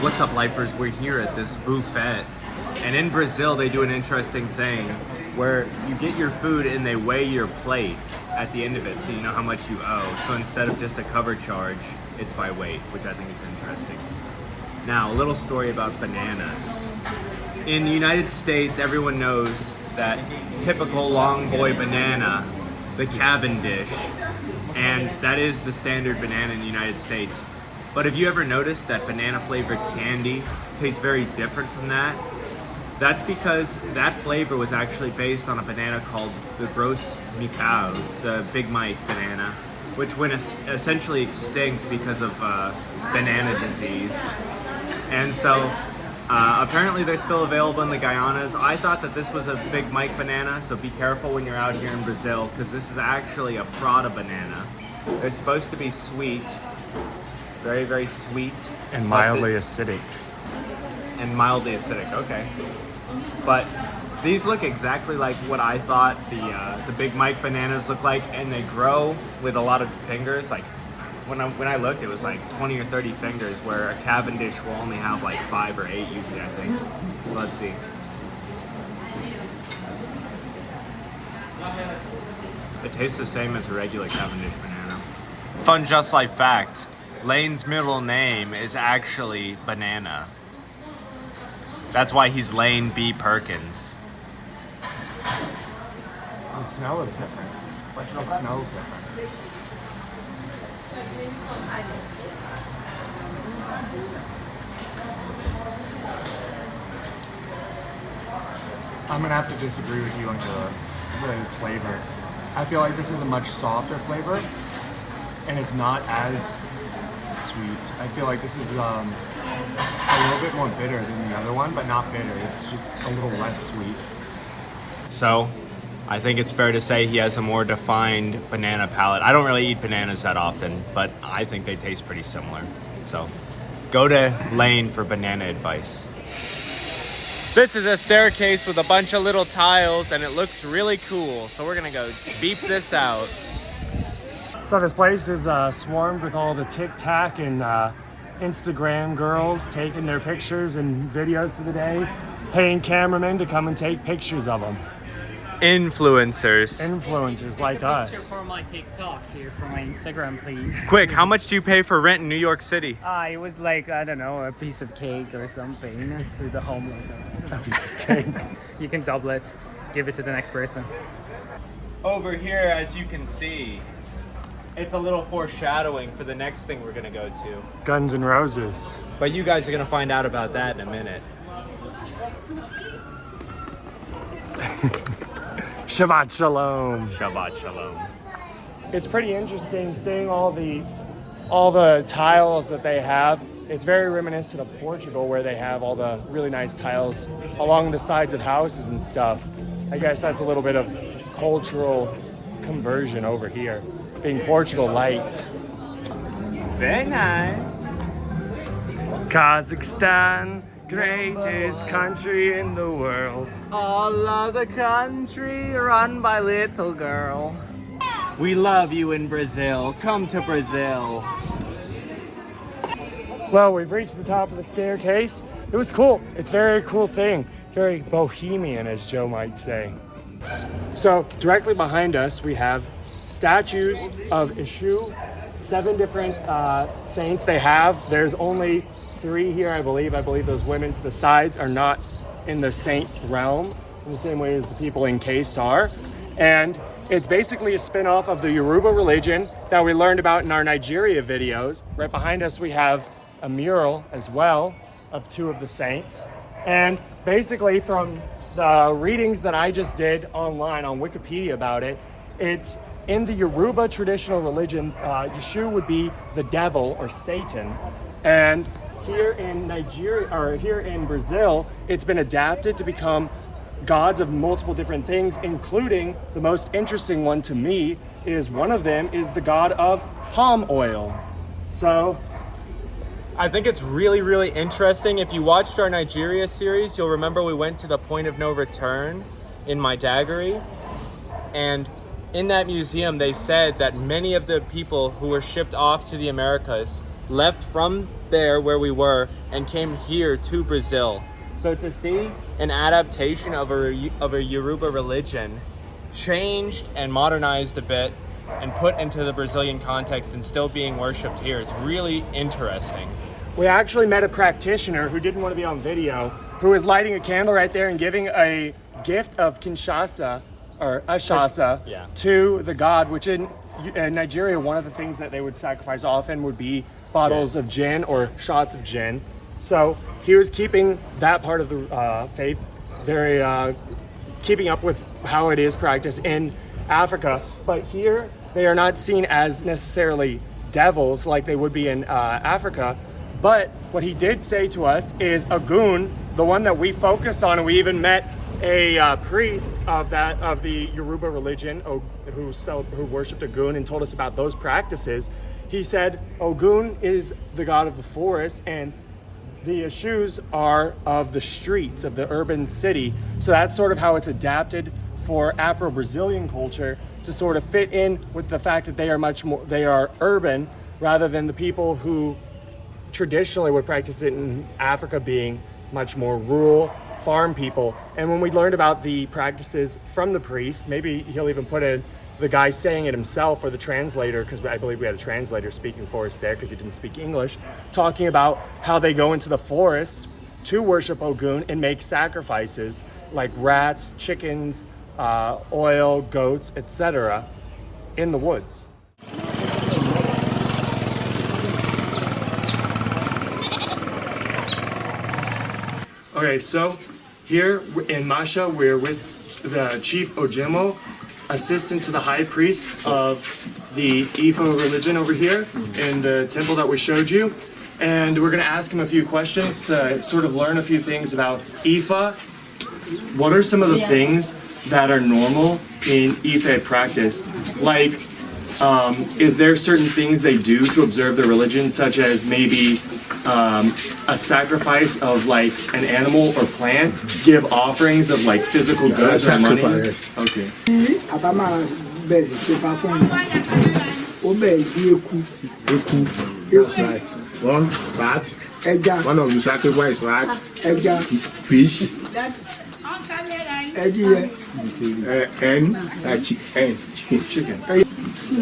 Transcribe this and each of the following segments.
What's up, lifers? We're here at this buffet, and in Brazil they do an interesting thing where you get your food and they weigh your plate at the end of it so you know how much you owe. So instead of just a cover charge, it's by weight, which I think is interesting. Now, a little story about bananas. In the United States, everyone knows that typical long boy banana, the Cavendish, and that is the standard banana in the United States. But have you ever noticed that banana flavored candy tastes very different from that? That's because that flavor was actually based on a banana called the Gros Mical, the Big Mike banana, which went essentially extinct because of banana disease. And so apparently they're still available in the Guyanas. I thought that this was a Big Mike banana, so be careful when you're out here in Brazil, because this is actually a Prada banana. They're supposed to be sweet, very, very sweet. And mildly acidic. And mildly acidic, okay. But these look exactly like what I thought the Big Mike bananas look like, and they grow with a lot of fingers. Like when I looked, it was like 20 or 30 fingers, where a Cavendish will only have like 5 or 8 usually, I think. So let's see. It tastes the same as a regular Cavendish banana. Fun Just Life fact, Lane's middle name is actually Banana. That's why he's Lane B. Perkins. The smell is different. It smells different. I'm gonna have to disagree with you on the flavor. I feel like this is a much softer flavor, and it's not as sweet. I feel like this is a little bit more bitter than the other one, but not bitter. It's just a little less sweet. So, I think it's fair to say he has a more defined banana palate. I don't really eat bananas that often, but I think they taste pretty similar. So, go to Lane for banana advice. This is a staircase with a bunch of little tiles, and it looks really cool. So we're gonna go beep this out. So this place is swarmed with all the tic-tac and Instagram girls taking their pictures and videos for the day, paying cameramen to come and take pictures of them. Influencers. Influencers like us. Picture for my TikTok here for my Instagram, please. Quick, how much do you pay for rent in New York City? It was like, I don't know, a piece of cake or something to the homeless. A piece of cake. You can double it, give it to the next person. Over here, as you can see, it's a little foreshadowing for the next thing we're gonna go to. Guns N' Roses. But you guys are gonna find out about that in a minute. Shabbat Shalom. Shabbat Shalom. It's pretty interesting seeing all the tiles that they have. It's very reminiscent of Portugal, where they have all the really nice tiles along the sides of houses and stuff. I guess that's a little bit of cultural conversion over here, being Portugal light. Very nice. Kazakhstan, greatest country in the world. All of the country run by little girl. We love you in Brazil. Come to Brazil. Well, we've reached the top of the staircase. It was cool. It's a very cool thing. Very bohemian, as Joe might say. So directly behind us, we have statues of Eshu. 7 different saints they have. There's only 3 here, I believe. I believe those women to the sides are not in the saint realm, in the same way as the people encased are. And it's basically a spin-off of the Yoruba religion that we learned about in our Nigeria videos. Right behind us, we have a mural as well of 2 of the saints. And basically from the readings that I just did online on Wikipedia about it, it's in the Yoruba traditional religion, Yeshu would be the devil or Satan. And here in Nigeria, or here in Brazil, it's been adapted to become gods of multiple different things, including the most interesting one to me is one of them is the god of palm oil. So I think it's really, really interesting. If you watched our Nigeria series, you'll remember we went to the point of no return in Maiduguri. And in that museum, they said that many of the people who were shipped off to the Americas left from there where we were and came here to Brazil. So to see an adaptation of a Yoruba religion changed and modernized a bit and put into the Brazilian context and still being worshipped here, it's really interesting. We actually met a practitioner who didn't want to be on video, who was lighting a candle right there and giving a gift of Kinshasa, or Ashasa, Yeah. to the god, which in Nigeria, one of the things that they would sacrifice often would be bottles of gin or shots of gin. So he was keeping that part of the faith very, keeping up with how it is practiced in Africa. But here, they are not seen as necessarily devils like they would be in Africa. But what he did say to us is Ogun, the one that we focused on, and we even met a priest of the Yoruba religion who worshipped Ogun and told us about those practices. He said Ogun is the god of the forest and the Eshus are of the streets of the urban city. So that's sort of how it's adapted for Afro-Brazilian culture to sort of fit in with the fact that they are urban rather than the people who traditionally would practice it in Africa being much more rural farm people. And when we learned about the practices from the priest, maybe he'll even put in the guy saying it himself or the translator, because I believe we had a translator speaking for us there because he didn't speak English, talking about how they go into the forest to worship Ogun and make sacrifices like rats, chickens, oil, goats, etc. in the woods. Okay, so here in Masha, we're with the Chief Ojemo, assistant to the high priest of the Ifo religion over here in the temple that we showed you. And we're gonna ask him a few questions to sort of learn a few things about Ifa. What are some of the things that are normal in Ife practice? Like, is there certain things they do to observe their religion, such as maybe a sacrifice of like an animal or plant, give offerings of like physical goods or money? Okay. That's right. One bat, one of the sacrifice, right? Fish, and chicken.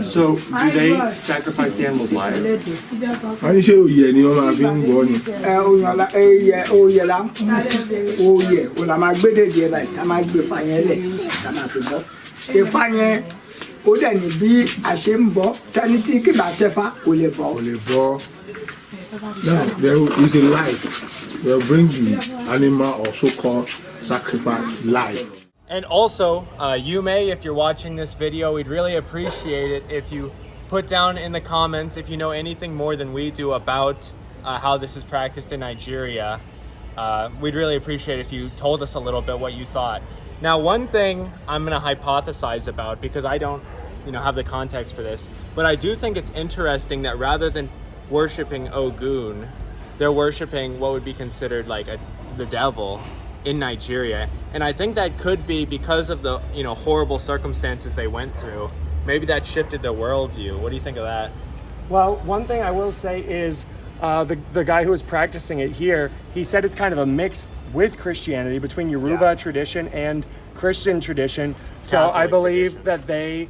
So, do they sacrifice the animals live? Wọ́n ní ṣé òye ni wọ́n máa fi ń gbọ́ ni. Oyè la máa gbé dèdè báyìí, a máa gbé fa yẹn lẹ̀, a máa fi bọ́. Ifá yẹn ó dẹ̀ ní bí a ṣe ń bọ́, tẹ́ni tí kì bá tẹ́fá kò lè bọ́. Kò lè bọ́. Now there is a life. They'll bring the animal also called sacrifice live. And also, Yume, if you're watching this video, we'd really appreciate it if you put down in the comments if you know anything more than we do about how this is practiced in Nigeria. We'd really appreciate if you told us a little bit what you thought. Now, one thing I'm gonna hypothesize about, because I don't have the context for this, but I do think it's interesting that rather than worshiping Ogun, they're worshiping what would be considered like the devil in Nigeria. And I think that could be because of the horrible circumstances they went through. Maybe that shifted their worldview. What do you think of that? Well, one thing I will say is the guy who was practicing it here, he said it's kind of a mix with Christianity between Yoruba tradition and Christian tradition. So Catholic I believe tradition. that they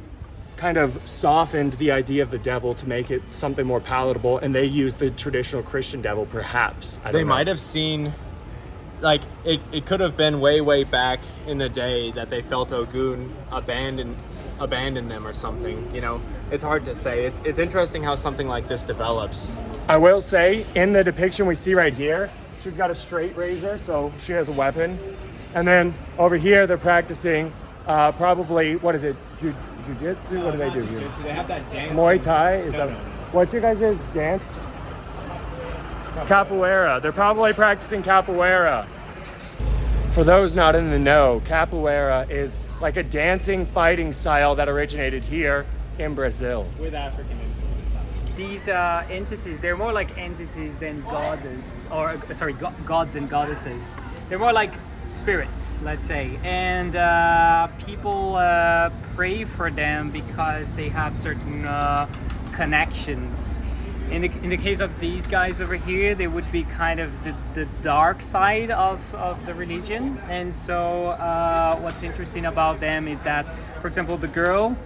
kind of softened the idea of the devil to make it something more palatable, and they used the traditional Christian devil, perhaps. I don't They know. might have seen, like, it could have been way back in the day that they felt Ogun abandoned them or something. It's hard to say. It's interesting how something like this develops. I will say, in the depiction we see right here, she's got a straight razor, so she has a weapon. And then over here, they're practicing probably, what is it, jiu-jitsu? What do they do here? They have that dance. Muay Thai? Is that what's your guys' dance? Capoeira. They're probably practicing capoeira. For those not in the know, capoeira is like a dancing fighting style that originated here in Brazil. With African influence. These entities, they're more like entities than goddess, or sorry, gods and goddesses. They're more like spirits, let's say, and people pray for them because they have certain connections. in the case of these guys over here, they would be kind of the dark side of the religion. And so what's interesting about them is that, for example, the girl,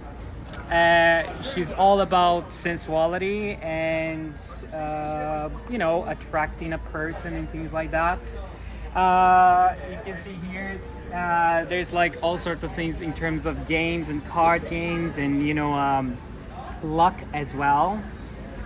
she's all about sensuality and you know, attracting a person and things like that. You can see here there's like all sorts of things in terms of games and card games and, you know, luck as well.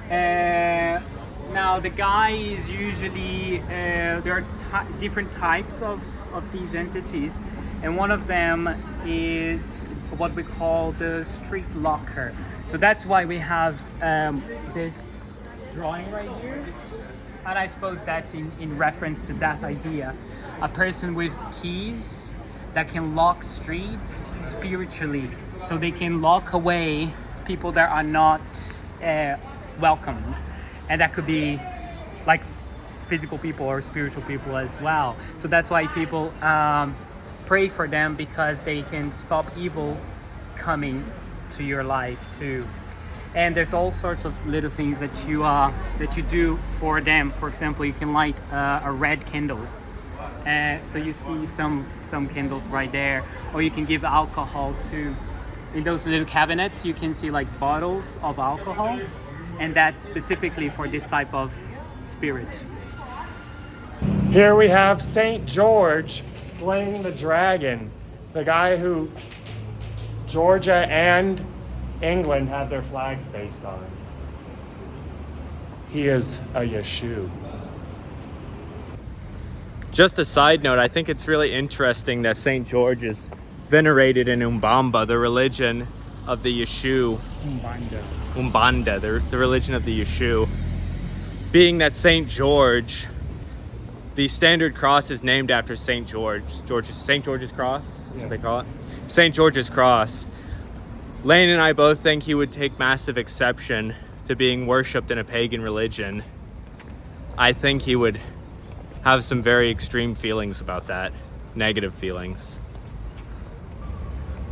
Now the guy is usually there are different types of these entities, and one of them is what we call the street locker. So that's why we have this drawing right here, and I suppose that's in reference to that idea. A person with keys that can lock streets spiritually, so they can lock away people that are not welcomed, and that could be like physical people or spiritual people as well. So that's why people pray for them, because they can stop evil coming to your life too. And there's all sorts of little things that you do for them. For example, you can light a red candle. So you see some candles right there, or you can give alcohol too. In those little cabinets, you can see like bottles of alcohol, and that's specifically for this type of spirit. Here we have Saint George slaying the dragon, the guy who Georgia and England have their flags based on. He is a Yeshu. Just a side note, I think it's really interesting that St. George is venerated in Umbanda, the religion of the Yeshu. Umbanda, the religion of the Yeshu. Being that St. George, the standard cross is named after St. George. St. George's Cross, is what they call it. St. George's Cross. Lane and I both think he would take massive exception to being worshipped in a pagan religion. I think he would have some very extreme feelings about that, negative feelings.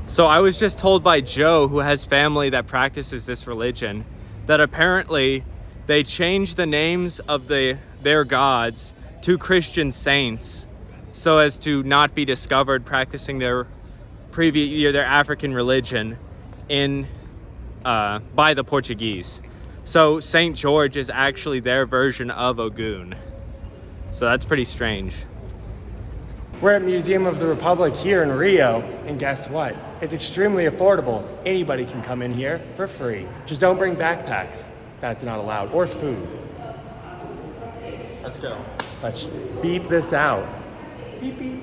So I was just told by Joe, who has family that practices this religion, that apparently they changed the names of their gods to Christian saints so as to not be discovered practicing their African religion by the Portuguese. So St. George is actually their version of Ogun. So that's pretty strange. We're at Museum of the Republic here in Rio, and guess what? It's extremely affordable. Anybody can come in here for free. Just don't bring backpacks. That's not allowed. Or food. Let's go. Let's beep this out. Beep, beep.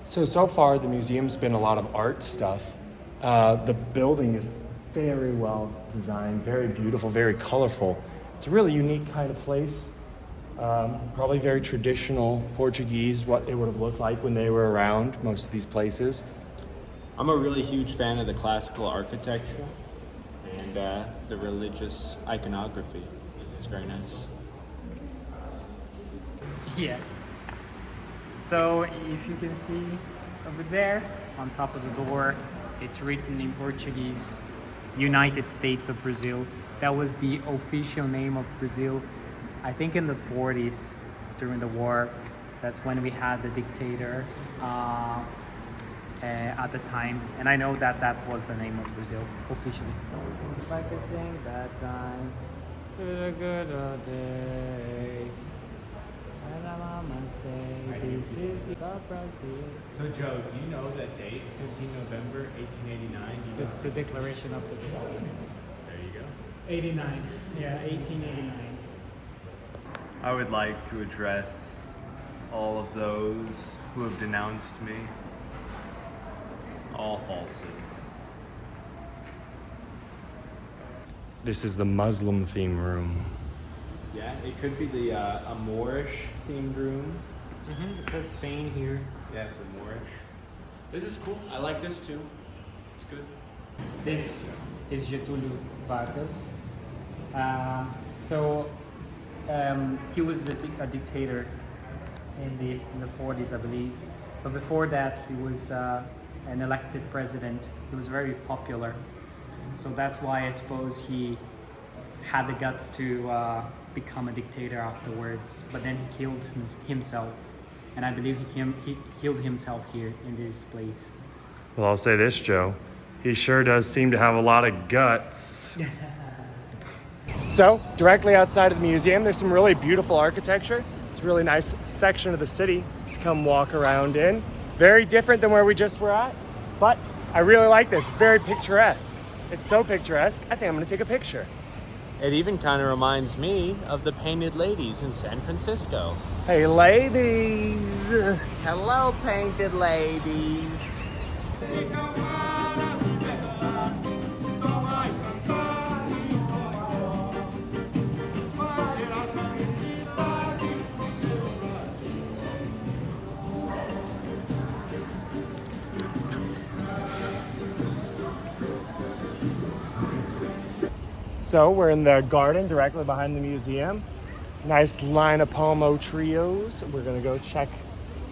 So far the museum's been a lot of art stuff. The building is very well designed, very beautiful, very colorful. It's a really unique kind of place. Probably very traditional Portuguese, what it would have looked like when they were around, most of these places. I'm a really huge fan of the classical architecture and the religious iconography. It's very nice. Yeah. So if you can see over there on top of the door, it's written in Portuguese, United States of Brazil. That was the official name of Brazil. I think in the 40s, during the war, that's when we had the dictator at the time. And I know that that was the name of Brazil, officially. If I could sing that time, to the good old days. And my mama say, this is Brazil. So Joe, do you know that date, 15 November 1889? This is the Declaration of the Republic. There you go. 89, yeah, 1889. I would like to address all of those who have denounced me. All falsehoods. This is the Muslim theme room. Yeah, it could be the a Moorish themed room. It says Spain here. Yes, a Moorish. This is cool. I like this too. It's good. This is Getúlio Vargas. He was a dictator in the 40s, I believe. But before that, he was an elected president. He was very popular. So that's why I suppose he had the guts to become a dictator afterwards, but then he killed himself. And I believe he killed himself here in this place. Well, I'll say this, Joe. He sure does seem to have a lot of guts. So, directly outside of the museum, there's some really beautiful architecture. It's a really nice section of the city to come walk around in. Very different than where we just were at, but I really like this. It's very picturesque. It's so picturesque, I think I'm gonna take a picture. It even kind of reminds me of the Painted Ladies in San Francisco. Hey, ladies. Hello, Painted Ladies. So we're in the garden directly behind the museum. Nice line of palmo trios. We're gonna go check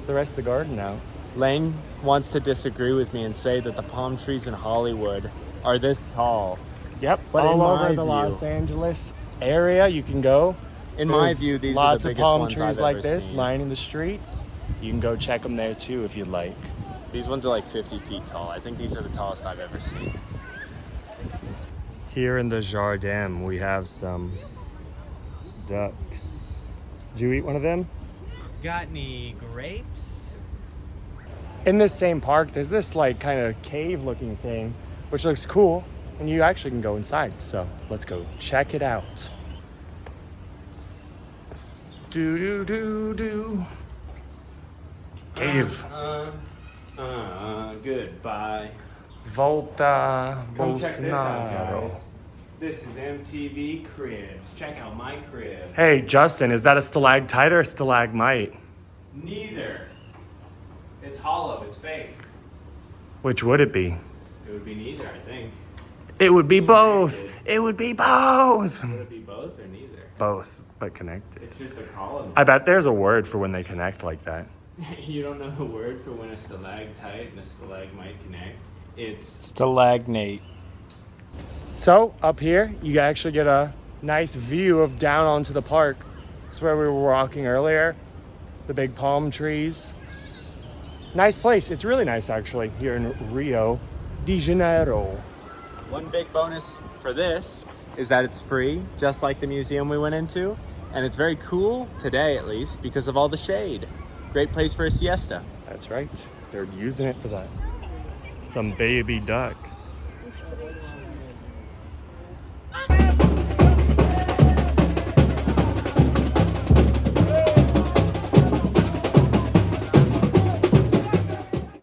the rest of the garden now. Lane wants to disagree with me and say that the palm trees in Hollywood are this tall. Yep, But all in over my the view- Los Angeles area you can go. In my There's view, these are lots the of biggest palm ones trees I've like ever this seen. lining the streets. You can go check them there too if you'd like. These ones are like 50 feet tall. I think these are the tallest I've ever seen. Here in the jardin, we have some ducks. Did you eat one of them? Got any grapes? In this same park, there's this like kind of cave looking thing, which looks cool, and you actually can go inside. So let's go check it out. Do do do do. Cave. Goodbye. Volta Come check this out, Bolsonaro. guys. This is MTV Cribs. Check out my crib. Hey, Justin, is that a stalactite or a stalagmite? Neither. It's hollow. It's fake. Which would it be? It would be neither, I think. It would be both. It would be both. Would it be both or neither? Both, but connected. It's just a column. I bet there's a word for when they connect like that. You don't know the word for when a stalactite and a stalagmite connect? It's Stalagnate. So up here, you actually get a nice view of down onto the park. It's where we were walking earlier. The big palm trees. Nice place. It's really nice actually here in Rio de Janeiro. one big bonus for this is that it's free, just like the museum we went into. And it's very cool, today at least, because of all the shade. Great place for a siesta. That's right. They're using it for that. Some baby ducks.